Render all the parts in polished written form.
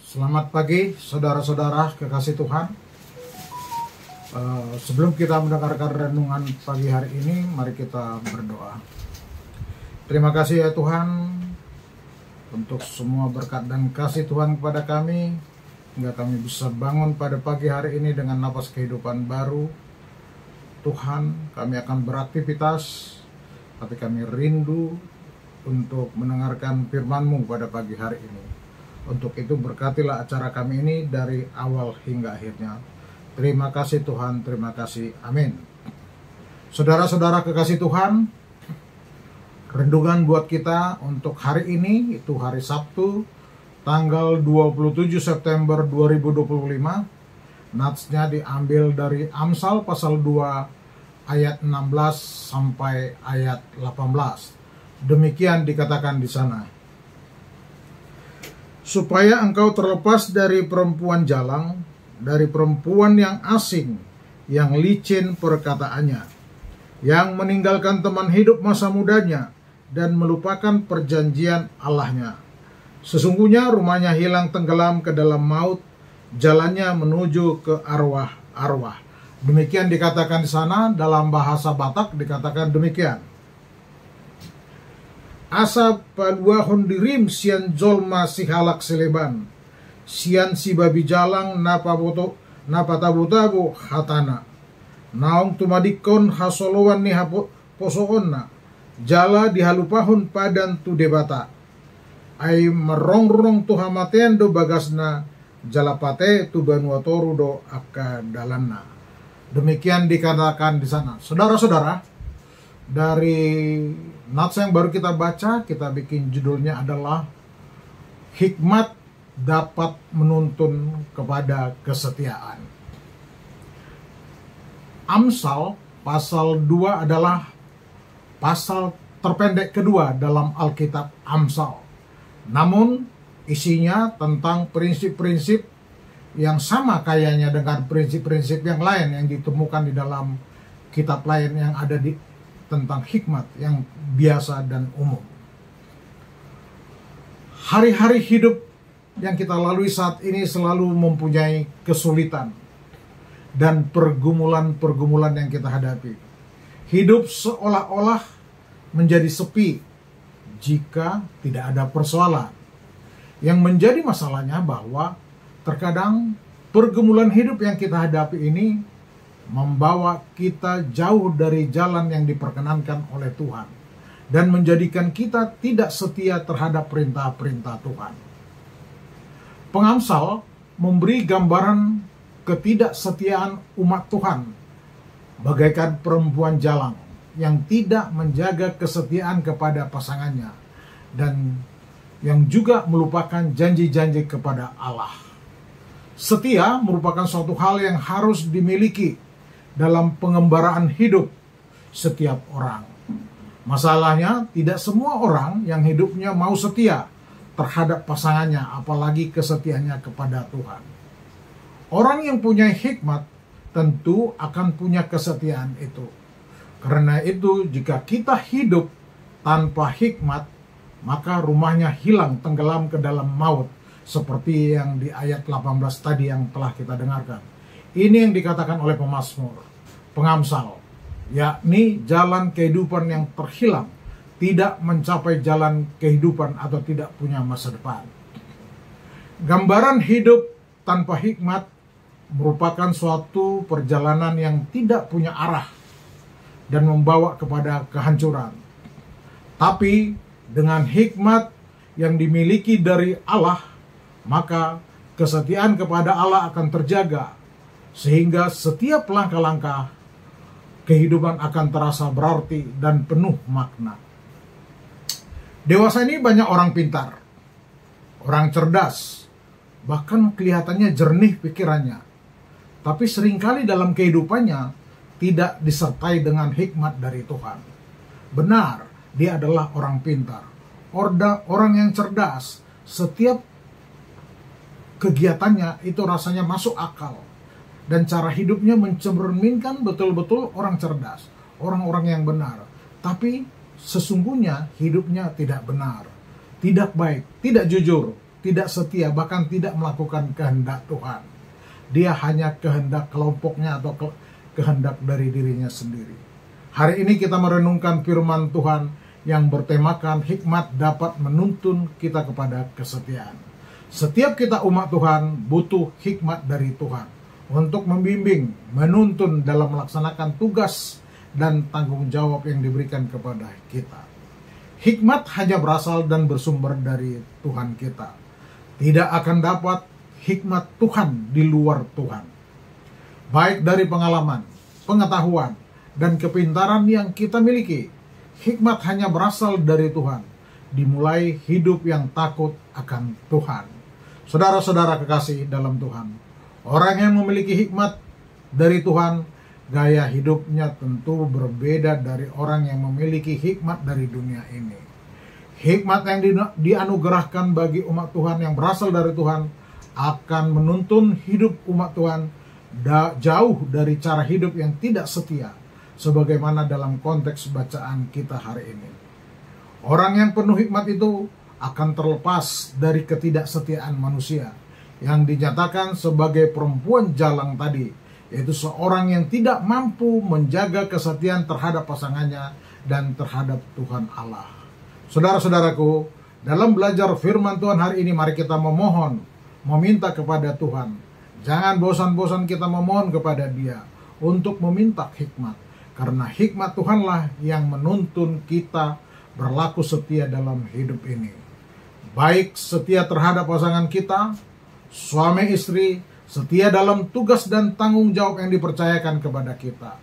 Selamat pagi saudara-saudara kekasih Tuhan. Sebelum kita mendengarkan renungan pagi hari ini, mari kita berdoa. Terima kasih ya Tuhan untuk semua berkat dan kasih Tuhan kepada kami, hingga kami bisa bangun pada pagi hari ini dengan napas kehidupan baru. Tuhan, kami akan beraktivitas, tapi kami rindu untuk mendengarkan firman-Mu pada pagi hari ini. Untuk itu berkatilah acara kami ini dari awal hingga akhirnya. Terima kasih Tuhan, terima kasih. Amin. Saudara-saudara kekasih Tuhan, renungan buat kita untuk hari ini, itu hari Sabtu, tanggal 27 September 2025. Natsnya diambil dari Amsal pasal 2 ayat 16 sampai ayat 18. Demikian dikatakan di sana. Supaya engkau terlepas dari perempuan jalang, dari perempuan yang asing, yang licin perkataannya, yang meninggalkan teman hidup masa mudanya, dan melupakan perjanjian Allahnya. Sesungguhnya rumahnya hilang tenggelam ke dalam maut, jalannya menuju ke arwah-arwah. Demikian dikatakan di sana, dalam bahasa Batak dikatakan demikian. Asa paluahon dirim sian jolma si halak seleban, sian si babi jalang napatabu-tabu hatana, naong tumadikon hasolowan ni posoonna, jala dihalupahun padan tu debata, ay merongrong tu hamaten do bagasna, jalapate tu banuatoru do akka dalanna. Demikian dikatakan di sana. Saudara-saudara, dari nats yang baru kita baca, kita bikin judulnya adalah hikmat dapat menuntun kepada kesetiaan. Amsal pasal 2 adalah pasal terpendek kedua dalam Alkitab Amsal. Namun isinya tentang prinsip-prinsip yang sama kayaknya dengan prinsip-prinsip yang lain yang ditemukan di dalam kitab lain yang ada tentang hikmat yang biasa dan umum. Hari-hari hidup yang kita lalui saat ini selalu mempunyai kesulitan dan pergumulan-pergumulan yang kita hadapi. Hidup seolah-olah menjadi sepi jika tidak ada persoalan. Yang menjadi masalahnya bahwa terkadang pergumulan hidup yang kita hadapi ini membawa kita jauh dari jalan yang diperkenankan oleh Tuhan dan menjadikan kita tidak setia terhadap perintah-perintah Tuhan. Pengamsal memberi gambaran ketidaksetiaan umat Tuhan bagaikan perempuan jalang yang tidak menjaga kesetiaan kepada pasangannya dan yang juga melupakan janji-janji kepada Allah. Setia merupakan suatu hal yang harus dimiliki dalam pengembaraan hidup setiap orang. Masalahnya, tidak semua orang yang hidupnya mau setia terhadap pasangannya, apalagi kesetiaannya kepada Tuhan. Orang yang punya hikmat tentu akan punya kesetiaan itu. Karena itu, jika kita hidup tanpa hikmat, maka rumahnya hilang tenggelam ke dalam maut, seperti yang di ayat 18 tadi yang telah kita dengarkan. Ini yang dikatakan oleh pemazmur, pengamsal, yakni jalan kehidupan yang terhilang, tidak mencapai jalan kehidupan atau tidak punya masa depan. Gambaran hidup tanpa hikmat merupakan suatu perjalanan yang tidak punya arah dan membawa kepada kehancuran. Tapi dengan hikmat yang dimiliki dari Allah, maka kesetiaan kepada Allah akan terjaga, sehingga setiap langkah-langkah kehidupan akan terasa berarti dan penuh makna. Dewasa ini banyak orang pintar, orang cerdas, bahkan kelihatannya jernih pikirannya. Tapi seringkali dalam kehidupannya tidak disertai dengan hikmat dari Tuhan. Benar, dia adalah orang pintar, orang yang cerdas. Setiap kegiatannya itu rasanya masuk akal. Dan cara hidupnya mencerminkan betul-betul orang cerdas, orang-orang yang benar. Tapi sesungguhnya hidupnya tidak benar, tidak baik, tidak jujur, tidak setia, bahkan tidak melakukan kehendak Tuhan. Dia hanya kehendak kelompoknya atau kehendak dari dirinya sendiri. Hari ini kita merenungkan firman Tuhan yang bertemakan hikmat dapat menuntun kita kepada kesetiaan. Setiap kita umat Tuhan butuh hikmat dari Tuhan untuk membimbing, menuntun dalam melaksanakan tugas dan tanggung jawab yang diberikan kepada kita. Hikmat hanya berasal dan bersumber dari Tuhan kita. Tidak akan dapat hikmat Tuhan di luar Tuhan. Baik dari pengalaman, pengetahuan, dan kepintaran yang kita miliki, hikmat hanya berasal dari Tuhan. Dimulai hidup yang takut akan Tuhan. Saudara-saudara kekasih dalam Tuhan, orang yang memiliki hikmat dari Tuhan, gaya hidupnya tentu berbeda dari orang yang memiliki hikmat dari dunia ini. Hikmat yang dianugerahkan bagi umat Tuhan yang berasal dari Tuhan akan menuntun hidup umat Tuhan jauh dari cara hidup yang tidak setia, sebagaimana dalam konteks bacaan kita hari ini. Orang yang penuh hikmat itu akan terlepas dari ketidaksetiaan manusia yang dinyatakan sebagai perempuan jalang tadi, yaitu seorang yang tidak mampu menjaga kesetiaan terhadap pasangannya dan terhadap Tuhan Allah. Saudara-saudaraku, dalam belajar firman Tuhan hari ini, mari kita memohon, meminta kepada Tuhan. Jangan bosan-bosan kita memohon kepada Dia untuk meminta hikmat, karena hikmat Tuhanlah yang menuntun kita berlaku setia dalam hidup ini. Baik setia terhadap pasangan kita, suami istri, setia dalam tugas dan tanggung jawab yang dipercayakan kepada kita,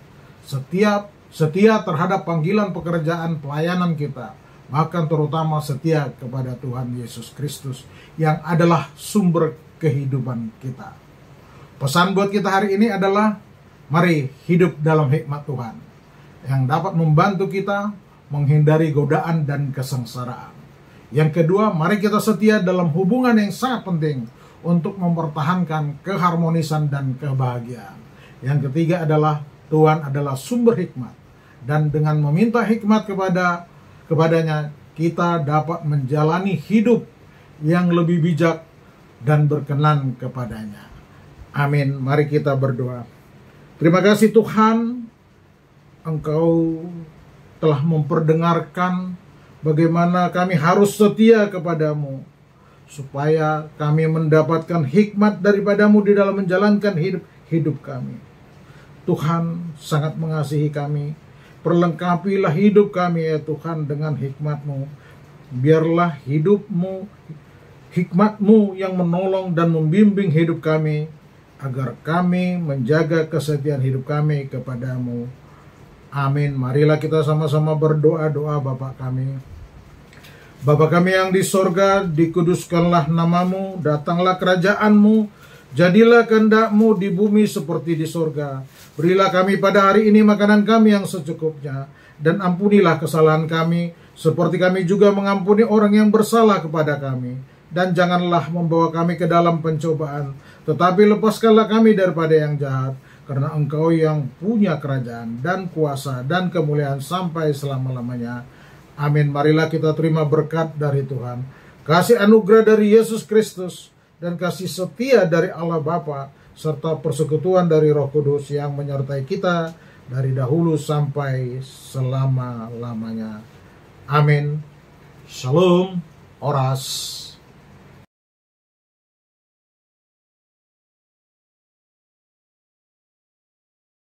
setia terhadap panggilan pekerjaan pelayanan kita, bahkan terutama setia kepada Tuhan Yesus Kristus yang adalah sumber kehidupan kita. Pesan buat kita hari ini adalah, mari hidup dalam hikmat Tuhan yang dapat membantu kita menghindari godaan dan kesengsaraan. Yang kedua, mari kita setia dalam hubungan yang sangat penting untuk mempertahankan keharmonisan dan kebahagiaan. Yang ketiga adalah, Tuhan adalah sumber hikmat, dan dengan meminta hikmat kepadanya, kita dapat menjalani hidup yang lebih bijak dan berkenan kepadanya. Amin. Mari kita berdoa. Terima kasih Tuhan, Engkau telah memperdengarkan bagaimana kami harus setia kepadamu, supaya kami mendapatkan hikmat daripadamu di dalam menjalankan hidup kami. Tuhan sangat mengasihi kami. Perlengkapilah hidup kami ya Tuhan dengan hikmat-Mu. Biarlah hikmat-Mu yang menolong dan membimbing hidup kami, agar kami menjaga kesetiaan hidup kami kepadamu. Amin. Marilah kita sama-sama berdoa Bapa kami. Bapa kami yang di sorga, dikuduskanlah namamu, datanglah kerajaan-Mu, jadilah kehendak-Mu di bumi seperti di sorga. Berilah kami pada hari ini makanan kami yang secukupnya, dan ampunilah kesalahan kami, seperti kami juga mengampuni orang yang bersalah kepada kami. Dan janganlah membawa kami ke dalam pencobaan, tetapi lepaskanlah kami daripada yang jahat, karena Engkau yang punya kerajaan dan kuasa dan kemuliaan sampai selama-lamanya. Amin. Marilah kita terima berkat dari Tuhan, kasih anugerah dari Yesus Kristus, dan kasih setia dari Allah Bapa, serta persekutuan dari Roh Kudus yang menyertai kita dari dahulu sampai selama-lamanya. Amin. Shalom. Oras.